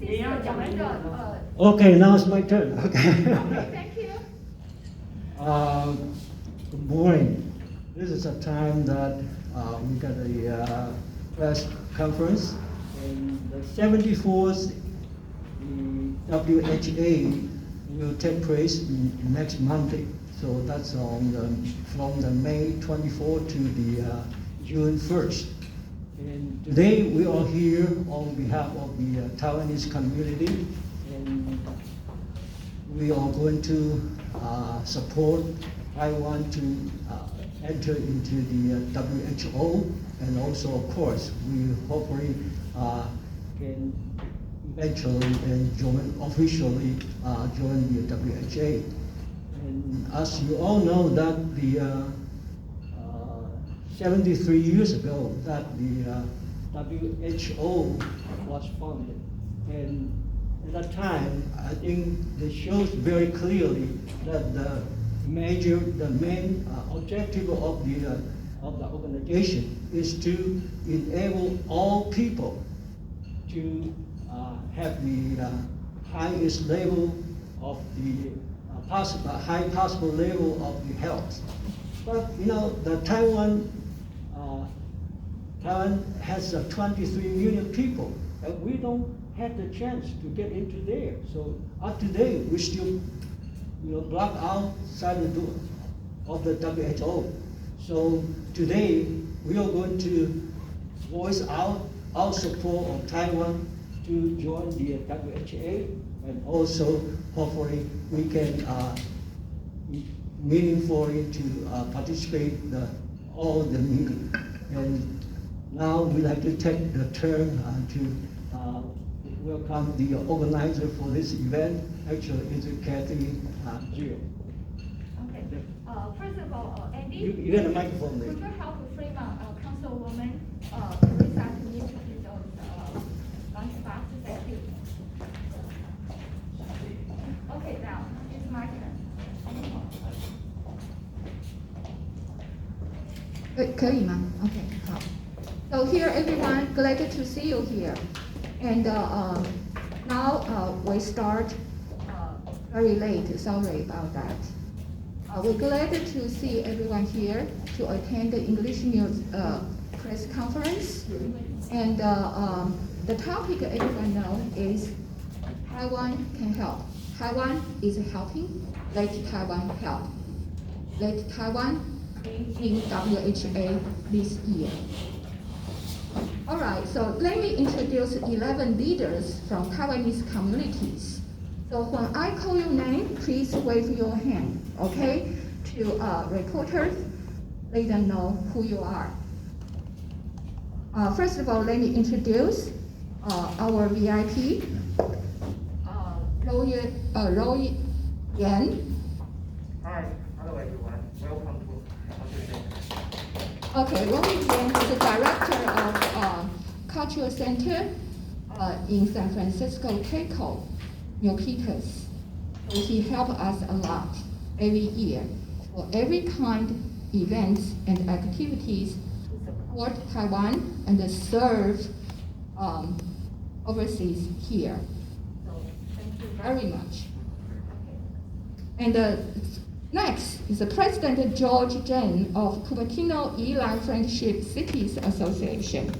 Okay, now it's my turn. Okay. Okay, thank you. Good morning. This is a time that we got a press conference, and the 74th WHA will take place next Monday. So that's from the May 24th to the June 1st. And today we are here on behalf of the Taiwanese community, and we are going to support Taiwan to enter into the WHO, and also, of course, we hopefully can eventually and officially join the WHA. And as you all know, that the 73 years ago that the WHO was founded, and at that time, I think it shows very clearly that the main objective of the organization is to enable all people to have the highest level of the high possible level of the health. But you know, the Taiwan has 23 million people, and we don't have the chance to get into there. So up to date, we still block outside the door of the WHO. So today, we are going to voice out our support of Taiwan to join the WHA, and also hopefully we can meaningfully to participate all the meeting. And now we'd like to take the turn to welcome the organizer for this event. Actually, it's Kathy Jill. Okay. First of all, Andy, You got a microphone there. could you help Fremont Councilwoman Teresa to introduce those lunch box? Thank you. Okay, now it's my turn. 可以吗 ？OK， 好。So here, everyone, glad to see you here. And now we start very late. Sorry about that. We're glad to see everyone here to attend the English News press conference. And the topic everyone knows is Taiwan can help. Taiwan is helping. Let Taiwan help. Let Taiwan in WHA this year. All right, so let me introduce 11 leaders from Taiwanese communities. So when I call your name, please wave your hand, okay? To reporters, let them know who you are. First of all, let me introduce our VIP, Liem. Hi, hello everyone. Welcome to Okay, Liem is the director of Cultural Center in San Francisco, Milpitas. So he helps us a lot every year for every kind of events and activities to support Taiwan and serve overseas here. So thank you very much. And next is the President George Chen of Cupertino-YiLan Friendship Cities Association.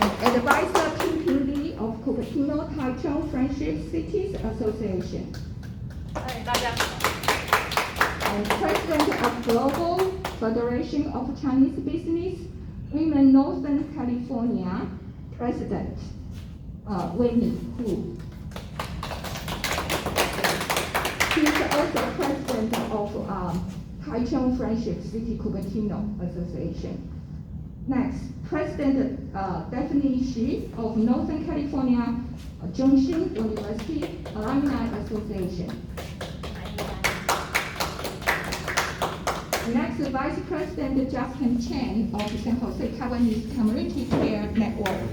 And Advisor Pingping of Cupertino-Taichung Friendship Cities Association. And President of Global Federation of Chinese Business, Women Northern California, President Weini. He is also president of Taichung Friendship City Cupertino Association. Next, President Daphne of Northern California Hsing University Alumni Association. Next, Vice President Chen of San Jose Taiwanese Community Care Network.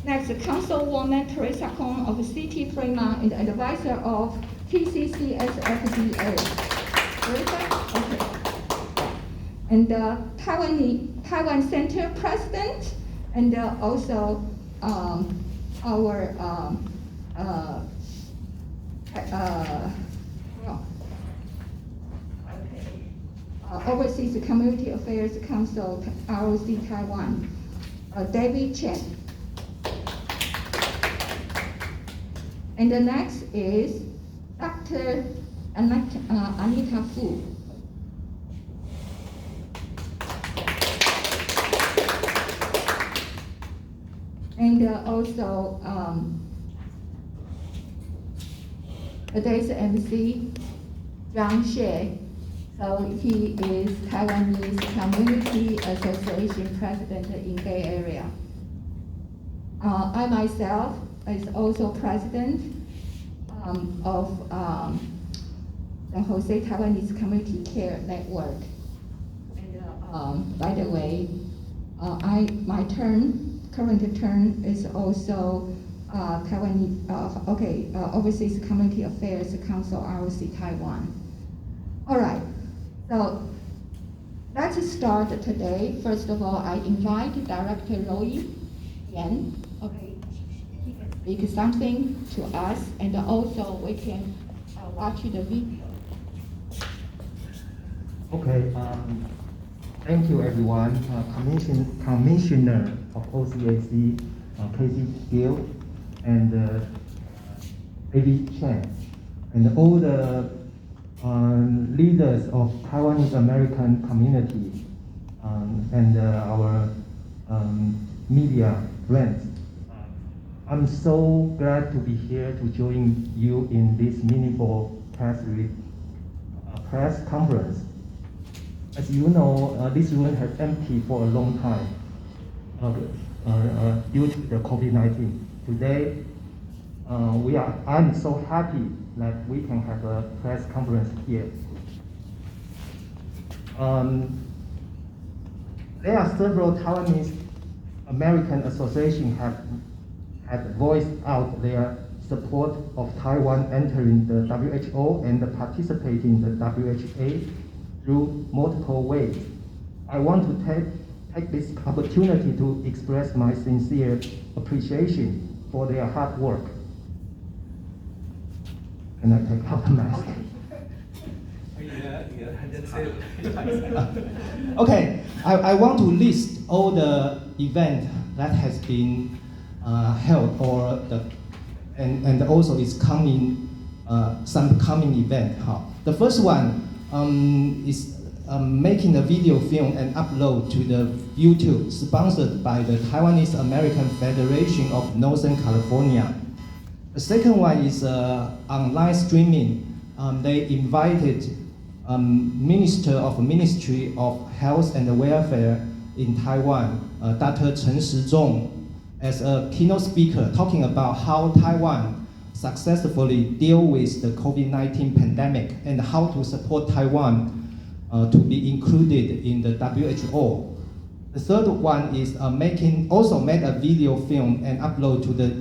Next, Councilwoman Teresa Keng of City Fremont and advisor of TCCSFDA. Teresa? Okay. And Taiwan Taiwan Center president, and also our Overseas Community Affairs Council, ROC Taiwan, David Chen. And the next is Dr. Anita Fu. And also today's MC, Zhang Xie. So he is Taiwanese Community Association President in Bay Area. I myself is also president of the Jose Taiwanese Community Care Network. And by the way, my current term is also Overseas Community Affairs Council, ROC Taiwan. All right, so let's start today. First of all, I invite Director Liem. Okay, he can speak something to us, and also we can watch the video. Okay, thank you everyone. Commissioner of OCAC, Casey Gill, and David Chen, and all the leaders of Taiwanese American community and our media friends. I'm so glad to be here to join you in this meaningful press conference. As you know, this room has empty for a long time due to the COVID-19. Today, I'm so happy that we can have a press conference here. There are several Taiwanese American associations have voiced out their support of Taiwan entering the WHO and participating in the WHA through multiple ways. I want to take this opportunity to express my sincere appreciation for their hard work. Can I take off the mask? Okay, I want to list all the events that has been held, and also is coming, some coming event. The first one is making a video film and upload to the YouTube, sponsored by the Taiwanese American Federation of Northern California. The second one is online streaming. They invited Minister of Ministry of Health and Welfare in Taiwan, Dr. Chen, as a keynote speaker, talking about how Taiwan successfully deal with the COVID-19 pandemic and how to support Taiwan to be included in the WHO. The third one is also made a video film and upload to the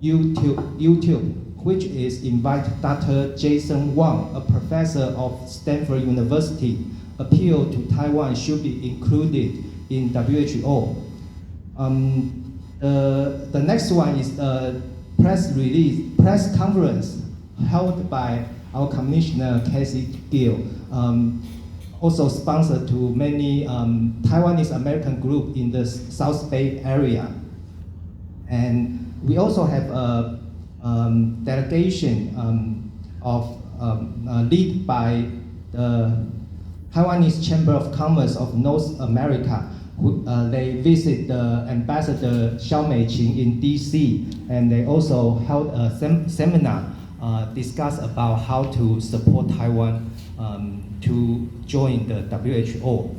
YouTube, which is invite Dr. Jason Wang, a professor of Stanford University, appeal to Taiwan should be included in WHO. The next one is a press conference held by our Commissioner Casey Gill, also sponsored to many Taiwanese American group in the South Bay area. And we also have a delegation led by the Taiwanese Chamber of Commerce of North America. They visit the Ambassador Xiao Meiqing in DC, and they also held a seminar discuss about how to support Taiwan to join the WHO.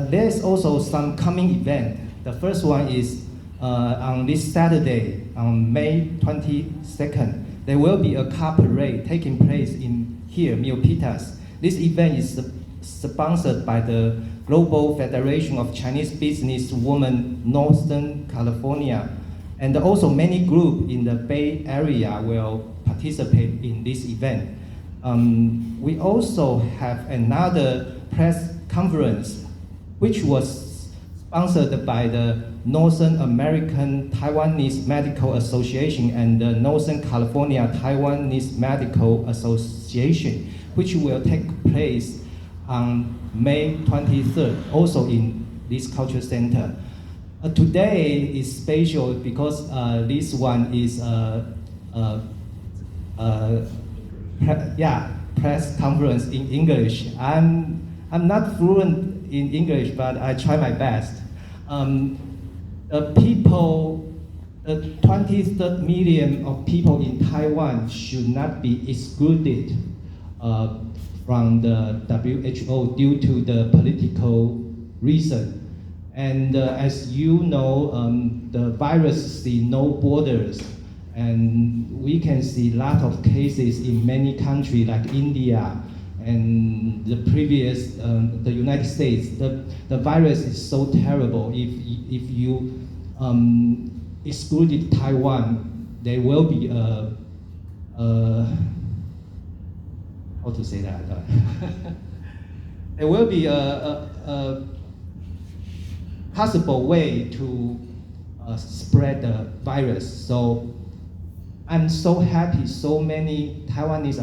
There's also some coming event. The first one is on this Saturday, on May 22nd, there will be a car parade taking place in here, Milpitas. This event is sponsored by the Global Federation of Chinese Business Women Northern California, and also many groups in the Bay Area will participate in this event. We also have another press conference which was sponsored by the Northern American Taiwanese Medical Association and the Northern California Taiwanese Medical Association, which will take place on May 23rd, also in this culture center. Today is special because this one is press conference in English. I'm not fluent in English, but I try my best. The 23 million of people in Taiwan should not be excluded from the WHO due to the political reason. And as you know, the virus see no borders, and we can see a lot of cases in many countries like India and the previous, the United States. The virus is so terrible. If you excluded Taiwan, there will be a how to say that? There will be a possible way to spread the virus. So I'm so happy so many Taiwanese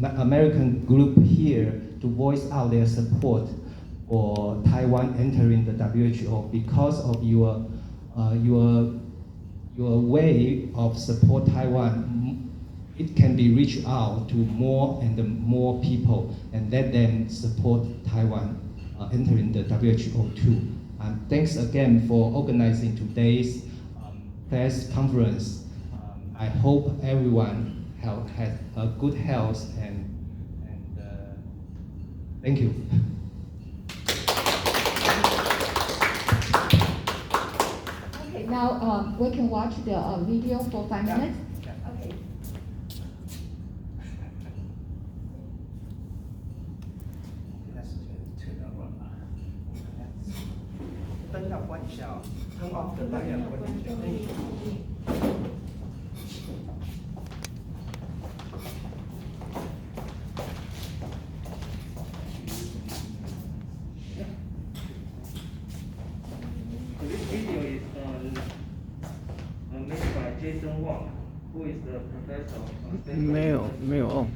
American group here to voice out their support for Taiwan entering the WHO because of your way of support Taiwan. It can be reached out to more and more people and let them support Taiwan entering the WHO too. Thanks again for organizing today's press conference. I hope everyone has a good health and thank you. Okay, now we can watch the video for 5 minutes. Okay. 灯要关一下哦，灯哦，灯要关一下。This video is made by Jason Wang, who is the professor of 没有哦。